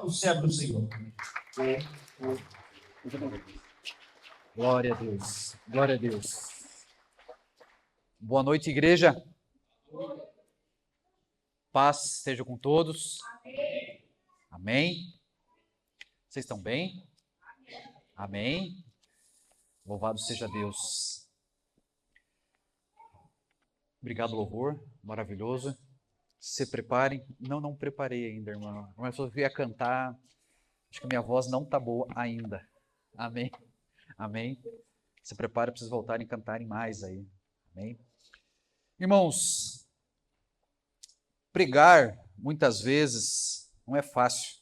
o servo do Senhor. Glória a Deus, glória a Deus. Boa noite, igreja. Paz esteja com todos. Amém. Vocês estão bem? Amém. Louvado seja Deus. Obrigado, louvor, maravilhoso. Se preparem. Não preparei ainda, irmão. Mas eu ia cantar. Acho que minha voz não está boa ainda. Amém. Amém. Se prepare para vocês voltarem e cantarem mais aí. Amém. Irmãos, pregar muitas vezes não é fácil.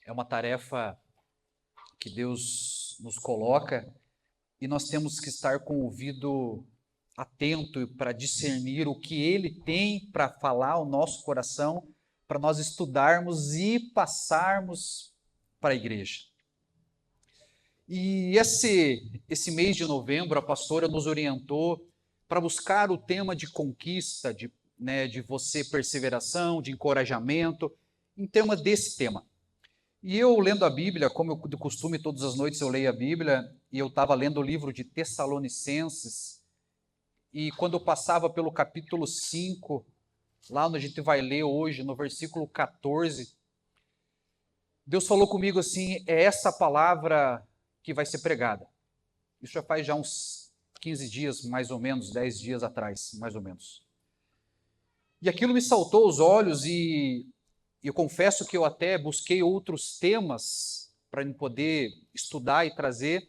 É uma tarefa que Deus nos coloca e nós temos que estar com o ouvido atento para discernir o que Ele tem para falar ao nosso coração, para nós estudarmos e passarmos para a igreja. E esse mês de novembro, a pastora nos orientou para buscar o tema de conquista, de você perseveração, de encorajamento, em tema desse tema. E eu lendo a Bíblia, como eu de costume, todas as noites eu leio a Bíblia, e eu estava lendo o livro de Tessalonicenses, e quando eu passava pelo capítulo 5, lá onde a gente vai ler hoje, no versículo 14, Deus falou comigo assim, é essa palavra que vai ser pregada. Isso já faz uns 15 dias, mais ou menos, 10 dias atrás, mais ou menos. E aquilo me saltou aos olhos e eu confesso que eu até busquei outros temas para poder estudar e trazer,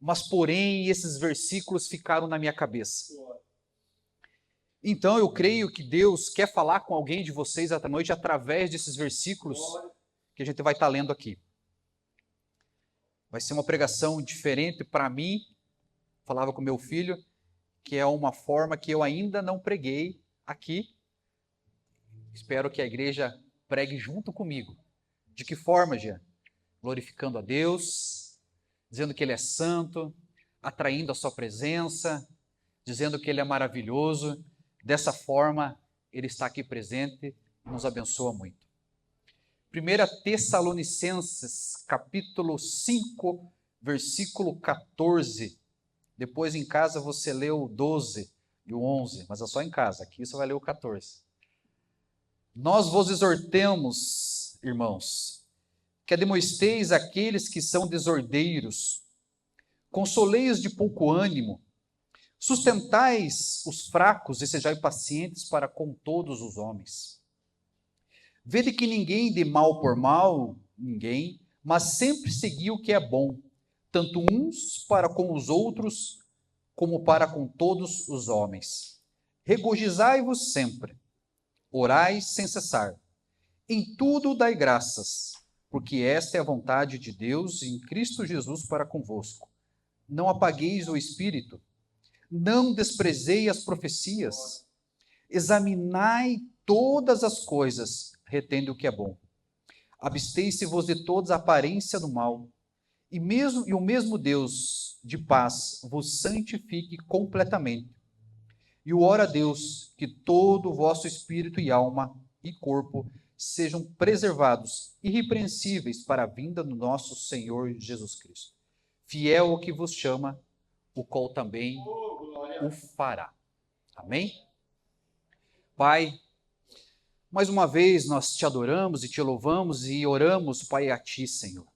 mas porém esses versículos ficaram na minha cabeça. Então eu creio que Deus quer falar com alguém de vocês esta noite através desses versículos que a gente vai estar lendo aqui. Vai ser uma pregação diferente para mim, falava com meu filho, que é uma forma que eu ainda não preguei aqui. Espero que a igreja pregue junto comigo. De que forma, Jean? Glorificando a Deus, dizendo que Ele é santo, atraindo a sua presença, dizendo que Ele é maravilhoso. Dessa forma, Ele está aqui presente e nos abençoa muito. 1 Tessalonicenses, capítulo 5, versículo 14. Depois em casa você lê o 12 e o 11, mas é só em casa. Aqui você vai ler o 14. Nós vos exortamos, irmãos, que admoesteis aqueles que são desordeiros, consolei-os de pouco ânimo, sustentais os fracos e sejai pacientes para com todos os homens. Vede que ninguém dê mal por mal, ninguém, mas sempre segui o que é bom, tanto uns para com os outros, como para com todos os homens. Regozijai-vos sempre, orai sem cessar. Em tudo dai graças, porque esta é a vontade de Deus em Cristo Jesus para convosco. Não apagueis o espírito, não desprezei as profecias, examinai todas as coisas, retendo o que é bom. Abstei-se-vos de toda a aparência do mal, e o mesmo Deus de paz vos santifique completamente. E o oro a Deus que todo o vosso espírito e alma e corpo sejam preservados, irrepreensíveis para a vinda do nosso Senhor Jesus Cristo. Fiel ao que vos chama, o qual também o fará. Amém? Pai, mais uma vez nós te adoramos e te louvamos e oramos, Pai, a ti, Senhor.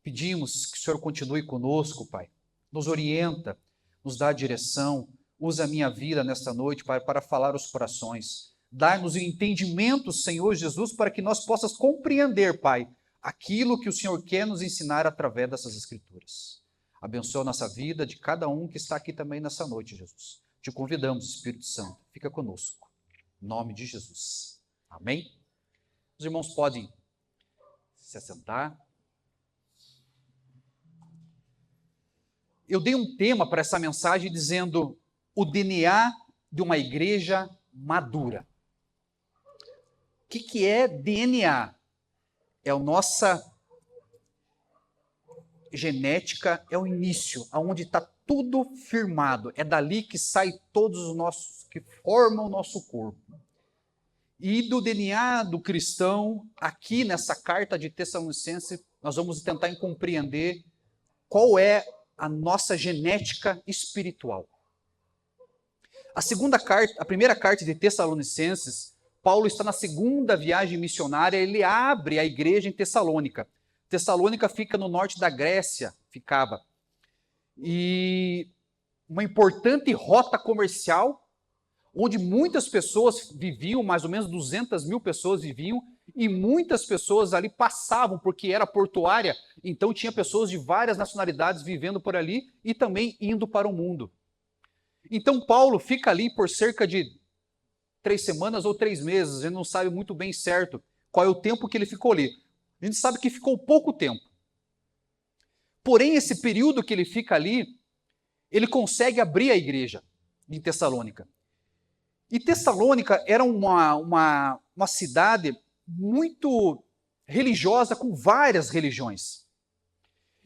Pedimos que o Senhor continue conosco, Pai. Nos orienta, nos dá direção. Usa a minha vida nesta noite, Pai, para falar os corações. Dá-nos o entendimento, Senhor Jesus, para que nós possamos compreender, Pai, aquilo que o Senhor quer nos ensinar através dessas Escrituras. Abençoa a nossa vida de cada um que está aqui também nessa noite, Jesus. Te convidamos, Espírito Santo, fica conosco. Em nome de Jesus. Amém? Os irmãos podem se assentar. Eu dei um tema para essa mensagem dizendo o DNA de uma igreja madura. O que é DNA? É a nossa genética, é o início, aonde está tudo firmado. É dali que sai todos os nossos, que formam o nosso corpo. E do DNA do cristão, aqui nessa carta de Tessalonicenses, nós vamos tentar compreender qual é a nossa genética espiritual. A primeira carta de Tessalonicenses, Paulo está na segunda viagem missionária, ele abre a igreja em Tessalônica. Tessalônica fica no norte da Grécia, ficava. E uma importante rota comercial, onde muitas pessoas viviam, mais ou menos 200 mil pessoas viviam, e muitas pessoas ali passavam, porque era portuária, então tinha pessoas de várias nacionalidades vivendo por ali e também indo para o mundo. Então Paulo fica ali por cerca de 3 semanas ou 3 meses, a gente não sabe muito bem certo qual é o tempo que ele ficou ali. A gente sabe que ficou pouco tempo. Porém, esse período que ele fica ali, ele consegue abrir a igreja em Tessalônica. E Tessalônica era uma cidade muito religiosa, com várias religiões.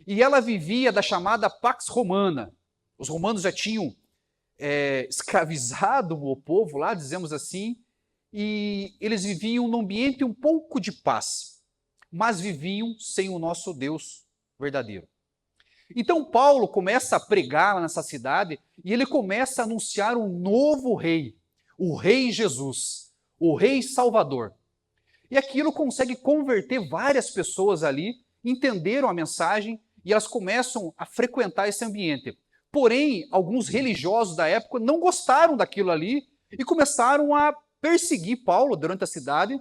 E ela vivia da chamada Pax Romana. Os romanos já tinham escravizado o povo lá, dizemos assim, e eles viviam num ambiente um pouco de paz, mas viviam sem o nosso Deus verdadeiro. Então Paulo começa a pregar nessa cidade e ele começa a anunciar um novo rei, o Rei Jesus, o Rei Salvador. E aquilo consegue converter várias pessoas ali, entenderam a mensagem e elas começam a frequentar esse ambiente. Porém, alguns religiosos da época não gostaram daquilo ali e começaram a perseguir Paulo durante a cidade,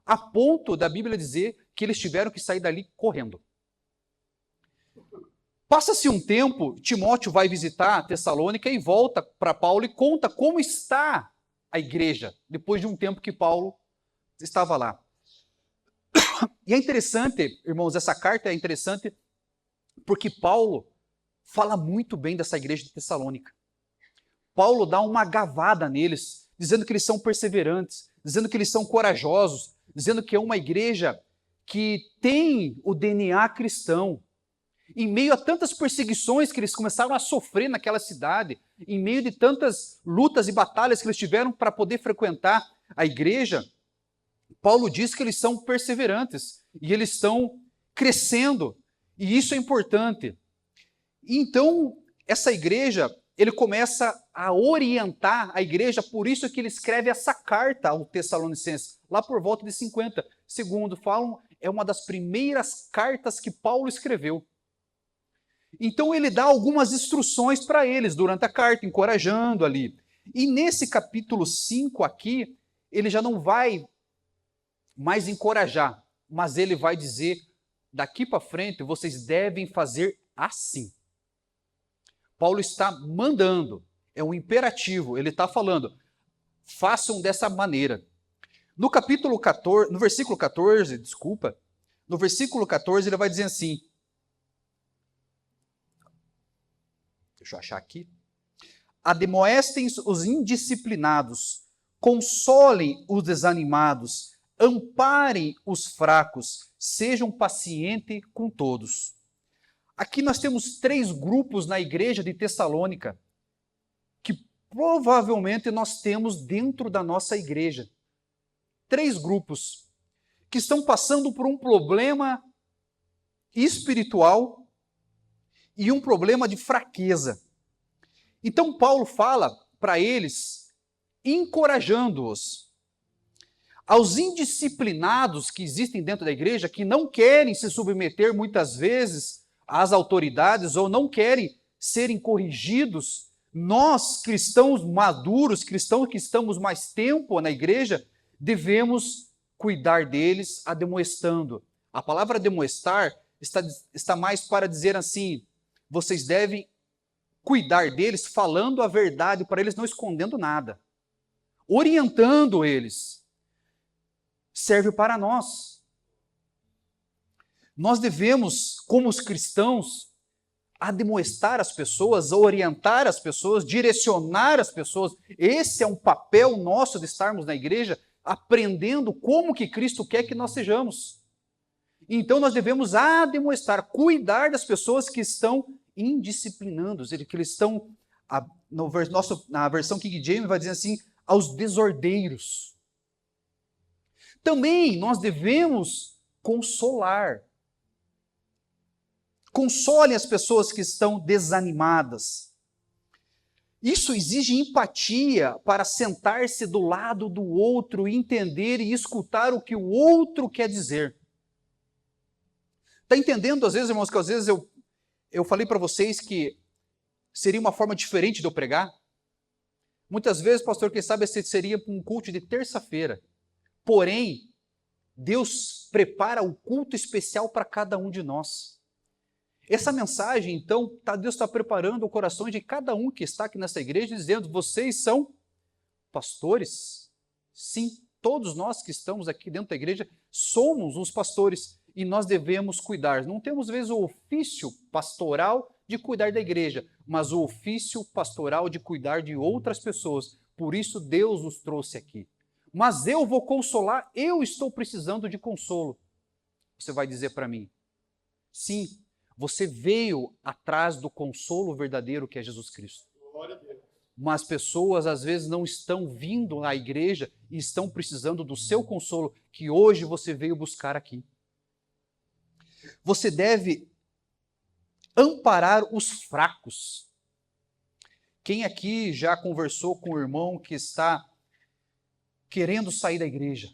a ponto da Bíblia dizer que eles tiveram que sair dali correndo. Passa-se um tempo, Timóteo vai visitar Tessalônica e volta para Paulo e conta como está a igreja, depois de um tempo que Paulo estava lá. E é interessante, irmãos, essa carta é interessante porque Paulo fala muito bem dessa igreja de Tessalônica. Paulo dá uma gavada neles, dizendo que eles são perseverantes, dizendo que eles são corajosos, dizendo que é uma igreja que tem o DNA cristão. Em meio a tantas perseguições que eles começaram a sofrer naquela cidade, em meio de tantas lutas e batalhas que eles tiveram para poder frequentar a igreja, Paulo diz que eles são perseverantes e eles estão crescendo, e isso é importante. Então, essa igreja, ele começa a orientar a igreja, por isso que ele escreve essa carta ao Tessalonicenses, lá por volta de 50. Segundo falam, é uma das primeiras cartas que Paulo escreveu. Então ele dá algumas instruções para eles durante a carta, encorajando ali. E nesse capítulo 5 aqui, ele já não vai mais encorajar, mas ele vai dizer, daqui para frente, vocês devem fazer assim. Paulo está mandando, é um imperativo, ele está falando, façam dessa maneira. No capítulo 14, no versículo 14, no versículo 14 ele vai dizer assim, deixa eu achar aqui. Admoestem os indisciplinados, consolem os desanimados, amparem os fracos, sejam pacientes com todos. Aqui nós temos 3 grupos na igreja de Tessalônica, que provavelmente nós temos dentro da nossa igreja. 3 grupos que estão passando por um problema espiritual e um problema de fraqueza. Então Paulo fala para eles, encorajando-os. Aos indisciplinados que existem dentro da igreja, que não querem se submeter muitas vezes às autoridades ou não querem serem corrigidos, nós, cristãos maduros, cristãos que estamos mais tempo na igreja, devemos cuidar deles admoestando. A palavra admoestar está mais para dizer assim, vocês devem cuidar deles falando a verdade para eles, não escondendo nada. Orientando eles. Serve para nós. Nós devemos, como os cristãos, admoestar as pessoas, orientar as pessoas, direcionar as pessoas. Esse é um papel nosso de estarmos na igreja, aprendendo como que Cristo quer que nós sejamos. Então nós devemos admoestar, cuidar das pessoas que estão indisciplinados, que eles estão, na versão King James vai dizer assim, aos desordeiros. Também nós devemos consolar. Console as pessoas que estão desanimadas. Isso exige empatia para sentar-se do lado do outro, entender e escutar o que o outro quer dizer. Está entendendo, às vezes, irmãos, que às vezes eu falei para vocês que seria uma forma diferente de eu pregar? Muitas vezes, pastor, quem sabe esse seria um culto de terça-feira. Porém, Deus prepara o culto especial para cada um de nós. Essa mensagem, então, Deus está preparando o coração de cada um que está aqui nessa igreja, dizendo, vocês são pastores? Sim, todos nós que estamos aqui dentro da igreja somos os pastores e nós devemos cuidar. Não temos, às vezes, o ofício pastoral de cuidar da igreja, mas o ofício pastoral de cuidar de outras pessoas. Por isso Deus nos trouxe aqui. Mas eu vou consolar, eu estou precisando de consolo. Você vai dizer para mim, sim, você veio atrás do consolo verdadeiro que é Jesus Cristo. Glória a Deus. Mas pessoas às vezes não estão vindo à igreja e estão precisando do seu consolo que hoje você veio buscar aqui. Você deve amparar os fracos. Quem aqui já conversou com o irmão que está querendo sair da igreja,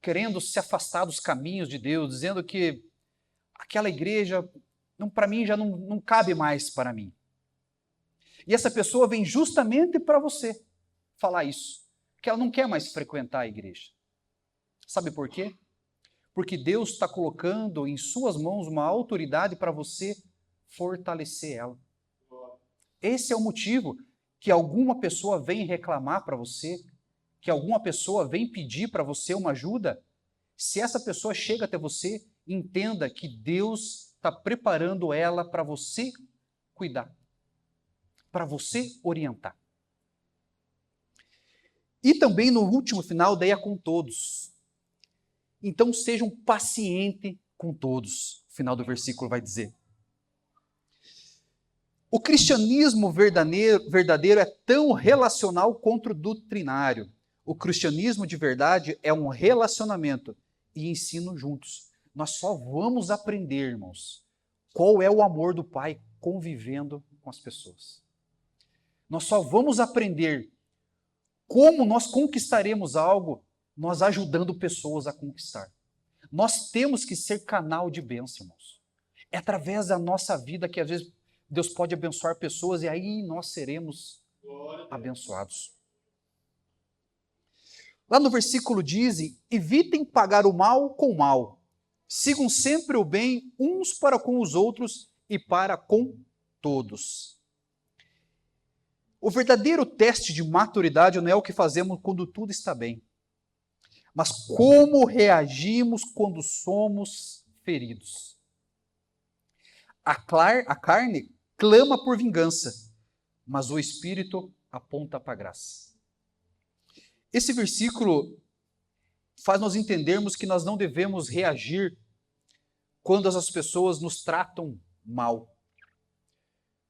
querendo se afastar dos caminhos de Deus, dizendo que aquela igreja, para mim, já não cabe mais para mim. E essa pessoa vem justamente para você falar isso, que ela não quer mais frequentar a igreja. Sabe por quê? Porque Deus está colocando em suas mãos uma autoridade para você fortalecer ela. Esse é o motivo que alguma pessoa vem reclamar para você, que alguma pessoa vem pedir para você uma ajuda. Se essa pessoa chega até você, entenda que Deus está preparando ela para você cuidar, para você orientar. E também no último final, daí é com todos. Então sejam pacientes com todos, o final do versículo vai dizer. O cristianismo verdadeiro é tão relacional quanto doutrinário. O cristianismo de verdade é um relacionamento e ensino juntos. Nós só vamos aprender, irmãos, qual é o amor do Pai convivendo com as pessoas. Nós só vamos aprender como nós conquistaremos algo, nós ajudando pessoas a conquistar. Nós temos que ser canal de bênção, irmãos. É através da nossa vida que às vezes Deus pode abençoar pessoas e aí nós seremos abençoados. Lá no versículo dizem, evitem pagar o mal com o mal. Sigam sempre o bem uns para com os outros e para com todos. O verdadeiro teste de maturidade não é o que fazemos quando tudo está bem, mas como reagimos quando somos feridos. A carne clama por vingança, mas o Espírito aponta para a graça. Esse versículo faz nós entendermos que nós não devemos reagir quando as pessoas nos tratam mal.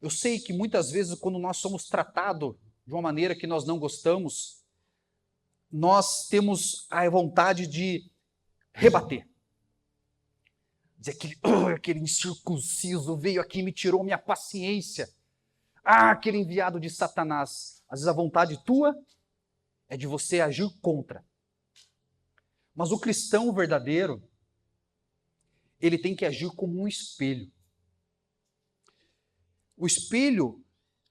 Eu sei que muitas vezes quando nós somos tratados de uma maneira que nós não gostamos, nós temos a vontade de rebater. Dizer aquele incircunciso veio aqui e me tirou minha paciência. Aquele enviado de Satanás. Às vezes a vontade tua é de você agir contra. Mas o cristão verdadeiro, ele tem que agir como um espelho. O espelho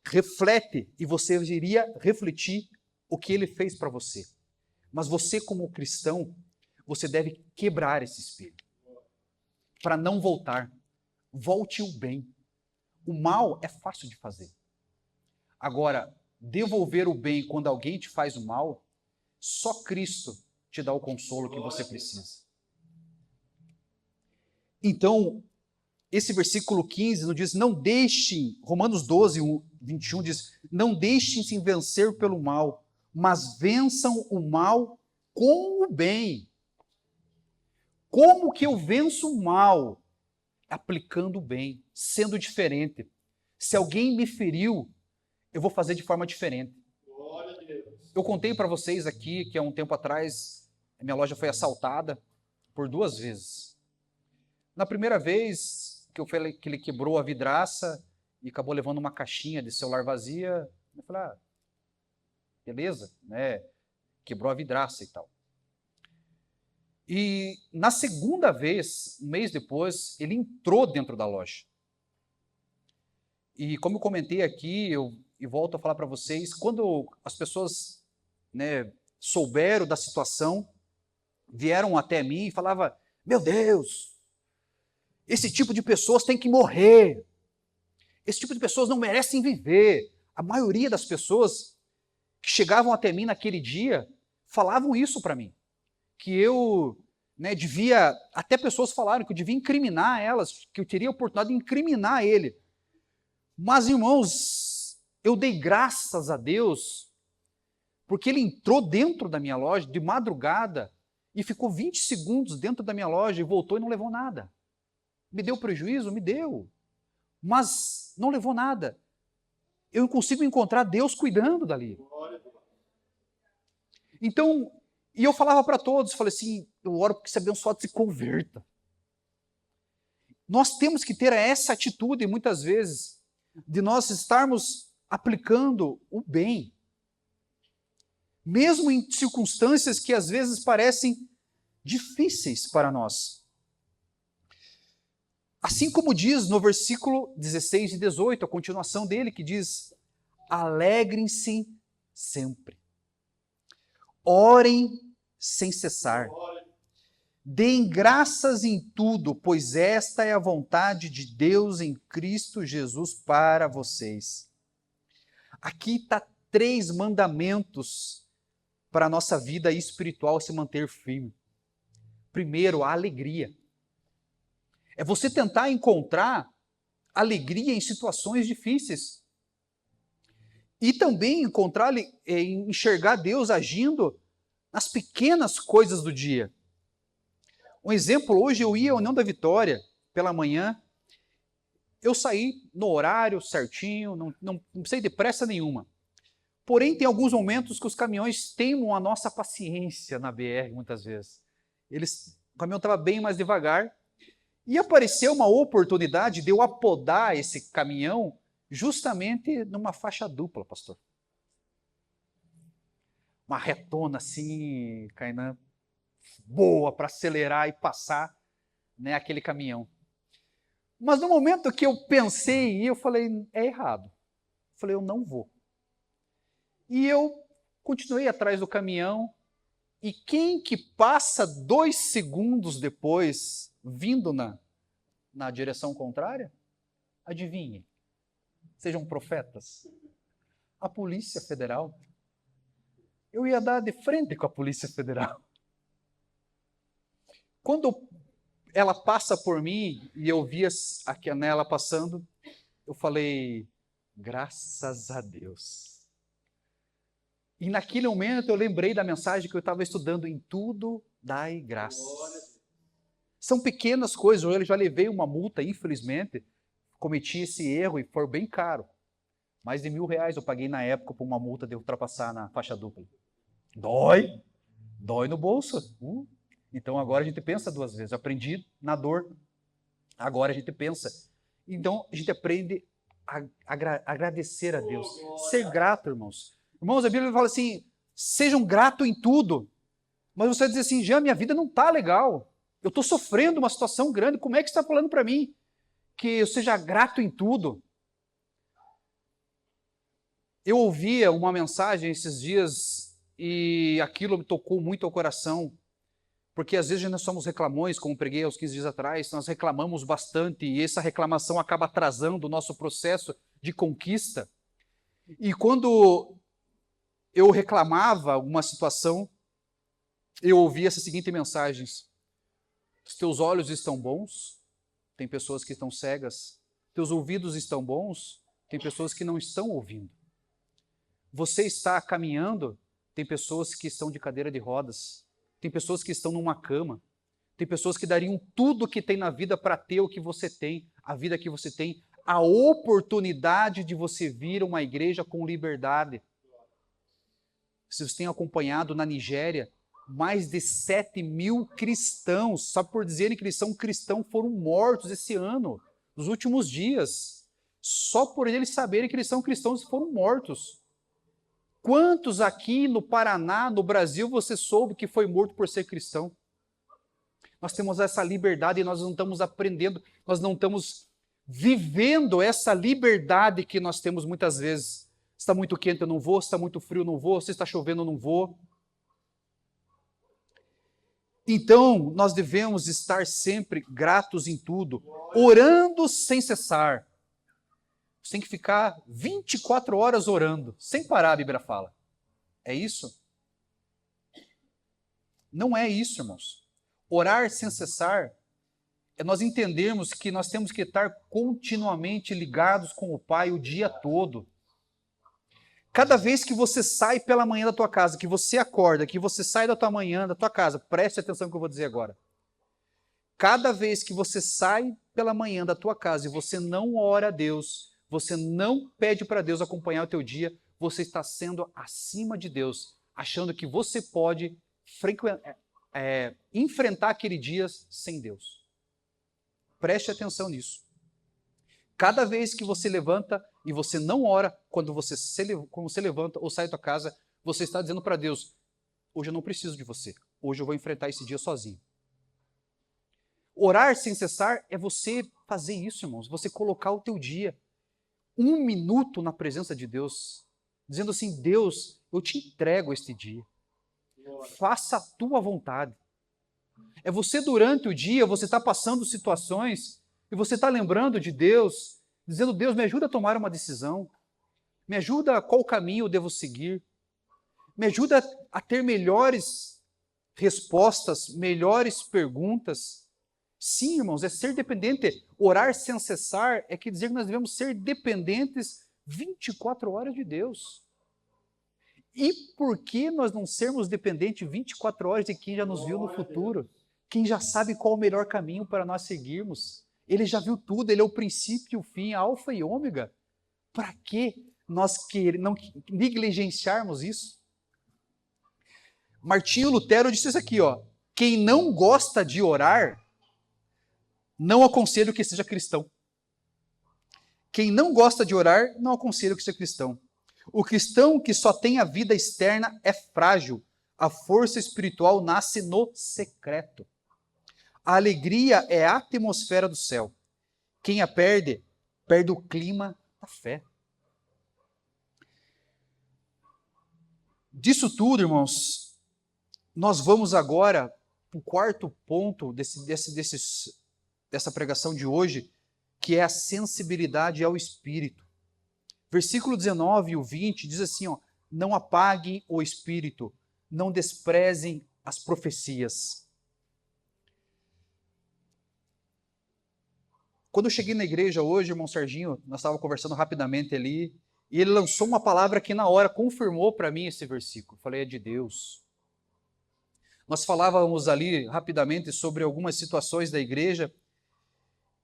reflete e você iria refletir o que ele fez para você. Mas você, como cristão, você deve quebrar esse espelho. Para não voltar. Volte o bem. O mal é fácil de fazer. Agora, devolver o bem quando alguém te faz o mal, só Cristo te dá o consolo que você precisa. Então, esse versículo 15 nos diz, não deixem, Romanos 12, 21 diz, não deixem-se vencer pelo mal, mas vençam o mal com o bem. Como que eu venço o mal? Aplicando o bem, sendo diferente. Se alguém me feriu, eu vou fazer de forma diferente. Glória a Deus. Eu contei para vocês aqui que há um tempo atrás a minha loja foi assaltada por 2 vezes. Na primeira vez que ele quebrou a vidraça e acabou levando uma caixinha de celular vazia, eu falei, beleza, né? Quebrou a vidraça e tal. E na segunda vez, um mês depois, ele entrou dentro da loja. E como eu comentei aqui, e volto a falar para vocês, quando as pessoas, né, souberam da situação, vieram até mim e falavam, meu Deus, esse tipo de pessoas tem que morrer. Esse tipo de pessoas não merecem viver. A maioria das pessoas que chegavam até mim naquele dia falavam isso para mim. Que eu, né, devia, até pessoas falaram que eu devia incriminar elas, que eu teria a oportunidade de incriminar ele. Mas, irmãos, eu dei graças a Deus, porque ele entrou dentro da minha loja de madrugada e ficou 20 segundos dentro da minha loja e voltou e não levou nada. Me deu prejuízo? Me deu. Mas não levou nada. Eu consigo encontrar Deus cuidando dali. Então, e eu falava para todos, falei assim, eu oro porque esse abençoado se converta. Nós temos que ter essa atitude, muitas vezes, de nós estarmos aplicando o bem. Mesmo em circunstâncias que às vezes parecem difíceis para nós. Assim como diz no versículo 16 e 18, a continuação dele, que diz, alegrem-se sempre. Orem sem cessar. Deem graças em tudo, pois esta é a vontade de Deus em Cristo Jesus para vocês. Aqui está 3 mandamentos para a nossa vida espiritual se manter firme. Primeiro, a alegria. É você tentar encontrar alegria em situações difíceis. E também enxergar Deus agindo nas pequenas coisas do dia. Um exemplo, hoje eu ia à União da Vitória pela manhã, eu saí no horário certinho, não precisei de pressa nenhuma. Porém, tem alguns momentos que os caminhões teimam a nossa paciência na BR, muitas vezes. O caminhão estava bem mais devagar, e apareceu uma oportunidade de eu apodar esse caminhão justamente numa faixa dupla, pastor. Uma retona assim, Kainan, boa para acelerar e passar, né, aquele caminhão. Mas no momento que eu pensei em ir, eu falei, é errado. Eu falei, eu não vou. E eu continuei atrás do caminhão, e quem que passa 2 segundos depois, vindo na direção contrária? Adivinhe. Sejam profetas. A Polícia Federal. Eu ia dar de frente com a Polícia Federal. Quando ela passa por mim e eu vi a nela passando, eu falei, graças a Deus. E naquele momento eu lembrei da mensagem que eu estava estudando, em tudo dai graças. São pequenas coisas, eu já levei uma multa, infelizmente, cometi esse erro e foi bem caro. Mais de R$1.000 eu paguei na época por uma multa de ultrapassar na faixa dupla. Dói no bolso. Então agora a gente pensa 2 vezes. Eu aprendi na dor, agora a gente pensa. Então a gente aprende a agradecer a Deus. Ser grato, irmãos. Irmãos, a Bíblia fala assim, sejam gratos em tudo. Mas você vai dizer assim, Jean, minha vida não está legal. Eu estou sofrendo uma situação grande. Como é que você está falando para mim que eu seja grato em tudo? Eu ouvia uma mensagem esses dias e aquilo me tocou muito ao coração, porque às vezes nós somos reclamões, como preguei aos 15 dias atrás, nós reclamamos bastante e essa reclamação acaba atrasando o nosso processo de conquista. E quando eu reclamava alguma situação, eu ouvia essas seguintes mensagens: os teus olhos estão bons? Tem pessoas que estão cegas. Teus ouvidos estão bons? Tem pessoas que não estão ouvindo. Você está caminhando? Tem pessoas que estão de cadeira de rodas. Tem pessoas que estão numa cama. Tem pessoas que dariam tudo que tem na vida para ter o que você tem, a vida que você tem, a oportunidade de você vir a uma igreja com liberdade. Se você tem acompanhado na Nigéria, mais de 7.000 cristãos, só por dizerem que eles são cristãos, foram mortos esse ano, nos últimos dias. Só por eles saberem que eles são cristãos, foram mortos. Quantos aqui no Paraná, no Brasil, você soube que foi morto por ser cristão? Nós temos essa liberdade e nós não estamos aprendendo, nós não estamos vivendo essa liberdade que nós temos muitas vezes. Se está muito quente, eu não vou. Se está muito frio, eu não vou. Se está chovendo, eu não vou. Então, nós devemos estar sempre gratos em tudo, orando sem cessar. Você tem que ficar 24 horas orando, sem parar, a Bíblia fala. É isso? Não é isso, irmãos. Orar sem cessar é nós entendermos que nós temos que estar continuamente ligados com o Pai o dia todo. Cada vez que você sai pela manhã da tua casa, que você acorda, que você sai da tua manhã, da tua casa, preste atenção no que eu vou dizer agora. Cada vez que você sai pela manhã da tua casa e você não ora a Deus, você não pede para Deus acompanhar o teu dia, você está sendo acima de Deus, achando que você pode enfrentar aquele dia sem Deus. Preste atenção nisso. Cada vez que você levanta e você não ora, quando você levanta ou sai da tua casa, você está dizendo para Deus, hoje eu não preciso de você, hoje eu vou enfrentar esse dia sozinho. Orar sem cessar é você fazer isso, irmãos, você colocar o teu dia 1 minuto na presença de Deus, dizendo assim, Deus, eu te entrego este dia, faça a tua vontade. É você durante o dia, você está passando situações e você está lembrando de Deus, dizendo, Deus, me ajuda a tomar uma decisão, me ajuda a qual caminho eu devo seguir, me ajuda a ter melhores respostas, melhores perguntas. Sim, irmãos, é ser dependente. Orar sem cessar é que dizer que nós devemos ser dependentes 24 horas de Deus. E por que nós não sermos dependentes 24 horas de quem já nos viu no futuro? Quem já sabe qual o melhor caminho para nós seguirmos? Ele já viu tudo, ele é o princípio e o fim, alfa e ômega. Para que nós não negligenciarmos isso? Martinho Lutero disse isso aqui, ó. Quem não gosta de orar, não aconselho que seja cristão. Quem não gosta de orar, não aconselho que seja cristão. O cristão que só tem a vida externa é frágil. A força espiritual nasce no secreto. A alegria é a atmosfera do céu. Quem a perde, perde o clima da fé. Disso tudo, irmãos, nós vamos agora para o quarto ponto dessa pregação de hoje, que é a sensibilidade ao Espírito. Versículo 19 e o 20 diz assim, ó, não apaguem o Espírito, não desprezem as profecias. Quando eu cheguei na igreja hoje, irmão Serginho, nós estávamos conversando rapidamente ali, e ele lançou uma palavra que na hora confirmou para mim esse versículo. Eu falei, é de Deus. Nós falávamos ali rapidamente sobre algumas situações da igreja,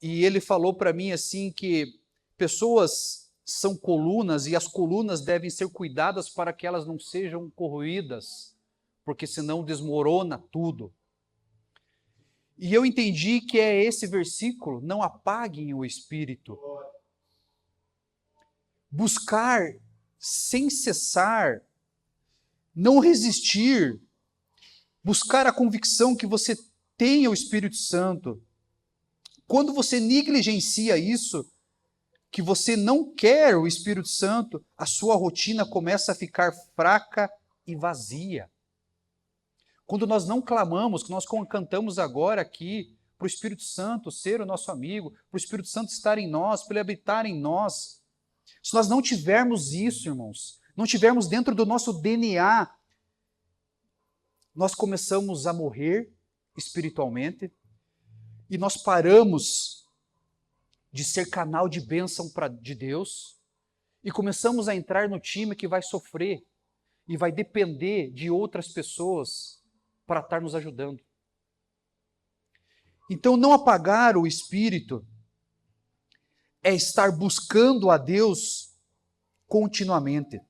e ele falou para mim assim que pessoas são colunas e as colunas devem ser cuidadas para que elas não sejam corroídas, porque senão desmorona tudo. E eu entendi que é esse versículo, não apaguem o Espírito. Buscar sem cessar, não resistir, buscar a convicção que você tem o Espírito Santo. Quando você negligencia isso, que você não quer o Espírito Santo, a sua rotina começa a ficar fraca e vazia. Quando nós não clamamos, que nós cantamos agora aqui, para o Espírito Santo ser o nosso amigo, para o Espírito Santo estar em nós, para ele habitar em nós. Se nós não tivermos isso, irmãos, não tivermos dentro do nosso DNA, nós começamos a morrer espiritualmente e nós paramos de ser canal de bênção de Deus e começamos a entrar no time que vai sofrer e vai depender de outras pessoas para estar nos ajudando. Então, não apagar o Espírito é estar buscando a Deus continuamente.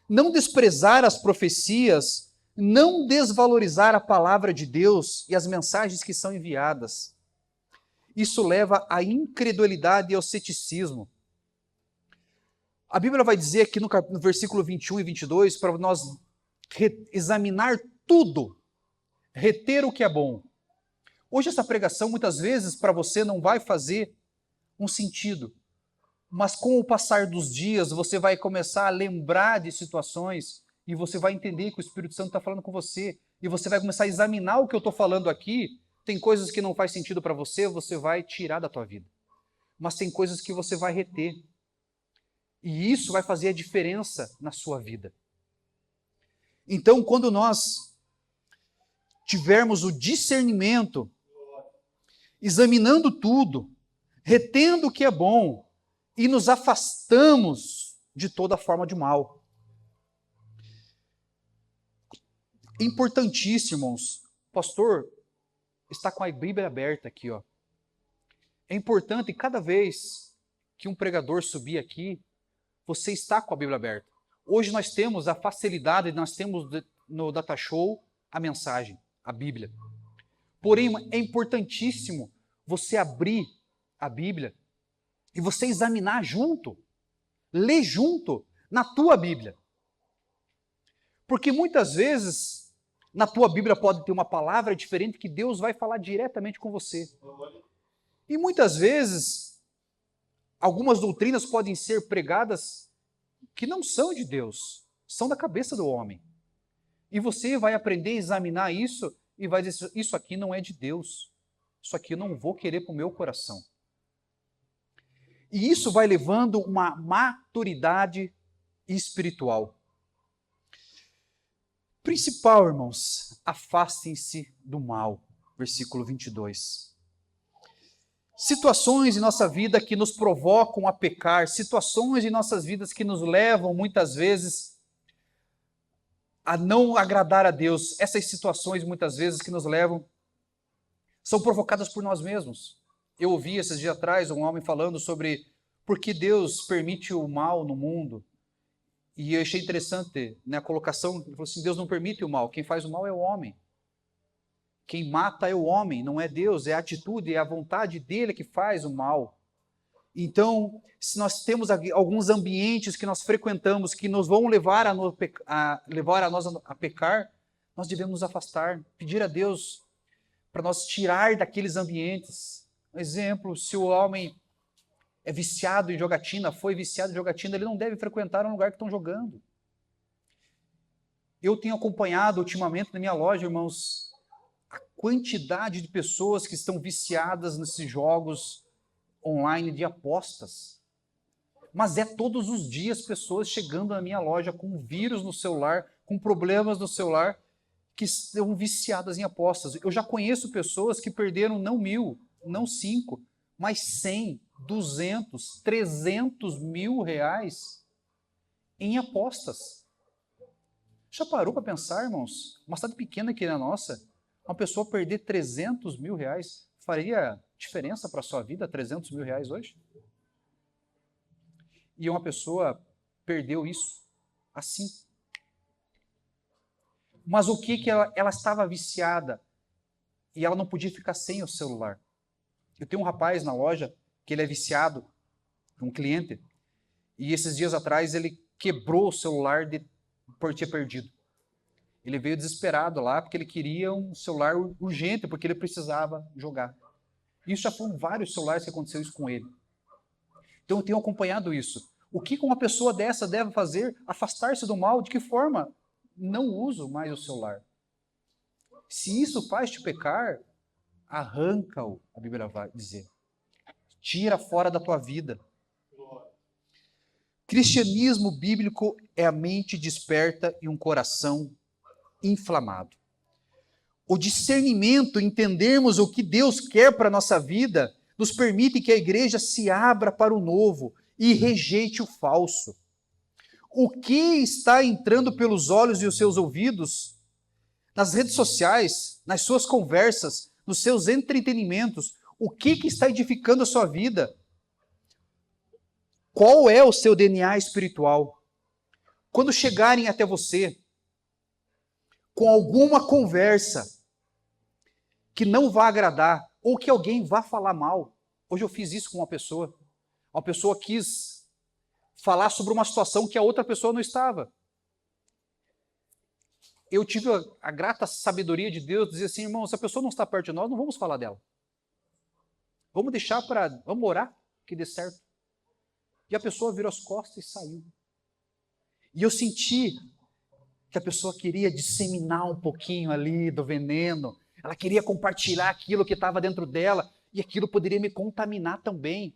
Não desprezar as profecias não desvalorizar a palavra de Deus e as mensagens que são enviadas. Isso leva à incredulidade e ao ceticismo. A Bíblia vai dizer aqui no versículo 21 e 22 para nós examinar tudo, reter o que é bom. Hoje essa pregação muitas vezes para você não vai fazer um sentido, mas com o passar dos dias você vai começar a lembrar de situações e você vai entender que o Espírito Santo está falando com você e você vai começar a examinar o que eu estou falando aqui. Tem coisas que não faz sentido para você, você vai tirar da tua vida. Mas tem coisas que você vai reter. E isso vai fazer a diferença na sua vida. Então, quando nós tivermos o discernimento, examinando tudo, retendo o que é bom e nos afastamos de toda forma de mal. Importantíssimo, irmãos. Pastor, está com a Bíblia aberta aqui, ó. É importante cada vez que um pregador subir aqui, você está com a Bíblia aberta. Hoje nós temos a facilidade, nós temos no Data Show a mensagem, a Bíblia. Porém, é importantíssimo você abrir a Bíblia e você examinar junto, ler junto na tua Bíblia. Porque muitas vezes na tua Bíblia pode ter uma palavra diferente que Deus vai falar diretamente com você. E muitas vezes algumas doutrinas podem ser pregadas que não são de Deus, são da cabeça do homem. E você vai aprender a examinar isso e vai dizer, isso aqui não é de Deus. Isso aqui eu não vou querer para o meu coração. E isso vai levando uma maturidade espiritual. Principal, irmãos, afastem-se do mal. Versículo 22. Situações em nossa vida que nos provocam a pecar, situações em nossas vidas que nos levam, muitas vezes, a não agradar a Deus. Essas situações, muitas vezes, que nos levam, são provocadas por nós mesmos. Eu ouvi esses dias atrás um homem falando sobre por que Deus permite o mal no mundo. E eu achei interessante, né, a colocação, ele falou assim, Deus não permite o mal, quem faz o mal é o homem. Quem mata é o homem, não é Deus, é a atitude, é a vontade dele que faz o mal. Então, se nós temos alguns ambientes que nós frequentamos que nos vão levar a nós a pecar, nós devemos nos afastar, pedir a Deus para nós tirar daqueles ambientes. Um exemplo, se o homem é viciado em jogatina, foi viciado em jogatina, ele não deve frequentar um lugar que estão jogando. Eu tenho acompanhado ultimamente na minha loja, irmãos, a quantidade de pessoas que estão viciadas nesses jogos online de apostas. Mas é todos os dias pessoas chegando na minha loja com vírus no celular, com problemas no celular, que estão viciadas em apostas. Eu já conheço pessoas que perderam não 1.000, não 5, mas 100, 200, 300 mil reais em apostas. Já parou para pensar, irmãos? Uma cidade pequena que é a nossa, uma pessoa perder 300 mil reais faria diferença para a sua vida, 300 mil reais hoje? E uma pessoa perdeu isso assim. Mas o que ela estava viciada e ela não podia ficar sem o celular. Eu tenho um rapaz na loja que ele é viciado, um cliente, e esses dias atrás ele quebrou o celular por ter perdido. Ele veio desesperado lá porque ele queria um celular urgente, porque ele precisava jogar. Isso já foram vários celulares que aconteceu isso com ele. Então eu tenho acompanhado isso. O que uma pessoa dessa deve fazer? Afastar-se do mal. De que forma? Não uso mais o celular. Se isso faz te pecar, arranca-o, a Bíblia vai dizer. Tira fora da tua vida. Cristianismo bíblico é a mente desperta e um coração inflamado. O discernimento, entendermos o que Deus quer para a nossa vida, nos permite que a igreja se abra para o novo e rejeite o falso. O que está entrando pelos olhos e os seus ouvidos, nas redes sociais, nas suas conversas, nos seus entretenimentos, o que está edificando a sua vida? Qual é o seu DNA espiritual? Quando chegarem até você, com alguma conversa que não vá agradar, ou que alguém vá falar mal. Hoje eu fiz isso com uma pessoa. Uma pessoa quis falar sobre uma situação que a outra pessoa não estava. Eu tive a grata sabedoria de Deus de dizer assim, irmão, se a pessoa não está perto de nós, não vamos falar dela. Vamos orar que dê certo. E a pessoa virou as costas e saiu. E eu senti que a pessoa queria disseminar um pouquinho ali do veneno. Ela queria compartilhar aquilo que estava dentro dela. E aquilo poderia me contaminar também.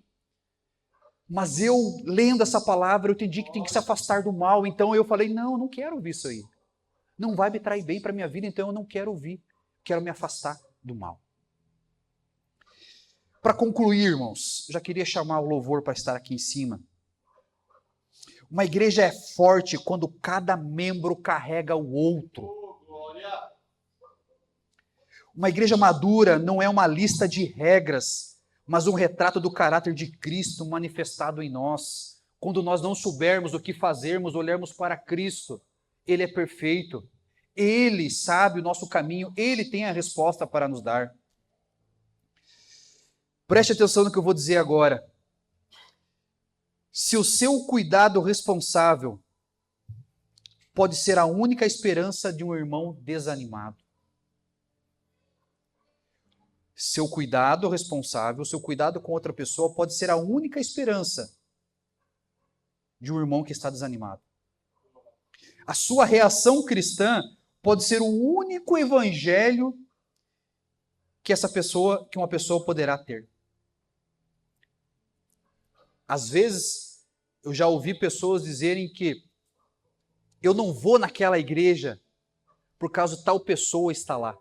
Mas eu, lendo essa palavra, eu entendi que tem que se afastar do mal. Então eu falei, não, eu não quero ouvir isso aí. Não vai me trair bem para a minha vida, então eu não quero ouvir. Quero me afastar do mal. Para concluir, irmãos, já queria chamar o louvor para estar aqui em cima. Uma igreja é forte quando cada membro carrega o outro. Uma igreja madura não é uma lista de regras, mas um retrato do caráter de Cristo manifestado em nós. Quando nós não soubermos o que fazermos, olharmos para Cristo. Ele é perfeito. Ele sabe o nosso caminho. Ele tem a resposta para nos dar. Preste atenção no que eu vou dizer agora. Se o seu cuidado responsável pode ser a única esperança de um irmão desanimado. Seu cuidado responsável, seu cuidado com outra pessoa pode ser a única esperança de um irmão que está desanimado. A sua reação cristã pode ser o único evangelho que uma pessoa poderá ter. Às vezes, eu já ouvi pessoas dizerem que eu não vou naquela igreja por causa de tal pessoa está lá.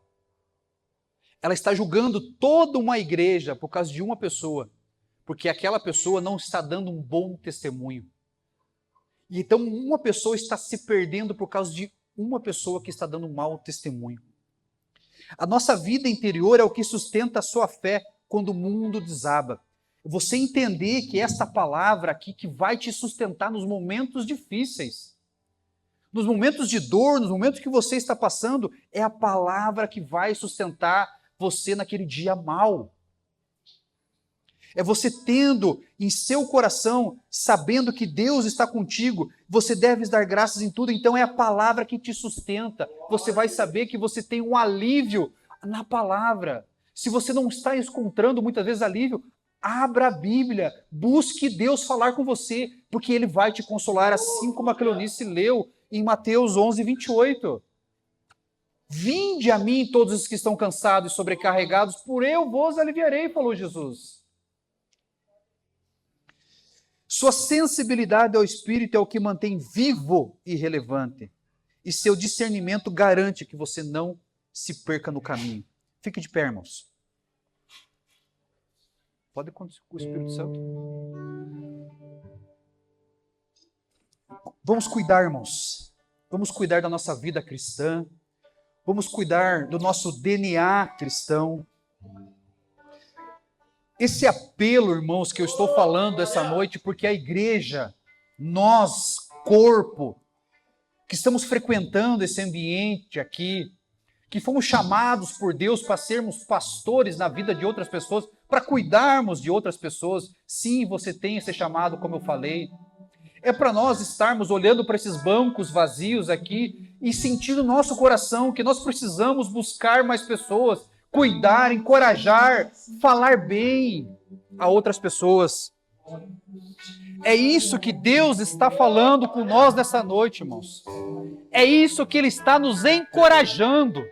Ela está julgando toda uma igreja por causa de uma pessoa, porque aquela pessoa não está dando um bom testemunho. E então uma pessoa está se perdendo por causa de uma pessoa que está dando um mau testemunho. A nossa vida interior é o que sustenta a sua fé quando o mundo desaba. Você entender que esta palavra aqui que vai te sustentar nos momentos difíceis, nos momentos de dor, nos momentos que você está passando, é a palavra que vai sustentar você naquele dia mau. É você tendo em seu coração, sabendo que Deus está contigo, você deve dar graças em tudo, então é a palavra que te sustenta. Você vai saber que você tem um alívio na palavra. Se você não está encontrando muitas vezes alívio, abra a Bíblia, busque Deus falar com você, porque Ele vai te consolar, assim como a Cleonice leu em Mateus 11, 28. Vinde a mim todos os que estão cansados e sobrecarregados, por eu vos aliviarei, falou Jesus. Sua sensibilidade ao Espírito é o que mantém vivo e relevante, e seu discernimento garante que você não se perca no caminho. Fique de pé, irmãos. Pode acontecer com o Espírito Santo. Vamos cuidar, irmãos. Vamos cuidar da nossa vida cristã. Vamos cuidar do nosso DNA cristão. Esse apelo, irmãos, que eu estou falando essa noite, porque a igreja, nós, corpo, que estamos frequentando esse ambiente aqui, que fomos chamados por Deus para sermos pastores na vida de outras pessoas, para cuidarmos de outras pessoas. Sim, você tem esse chamado, como eu falei. É para nós estarmos olhando para esses bancos vazios aqui e sentindo no nosso coração que nós precisamos buscar mais pessoas, cuidar, encorajar, falar bem a outras pessoas. É isso que Deus está falando com nós nessa noite, irmãos. É isso que Ele está nos encorajando.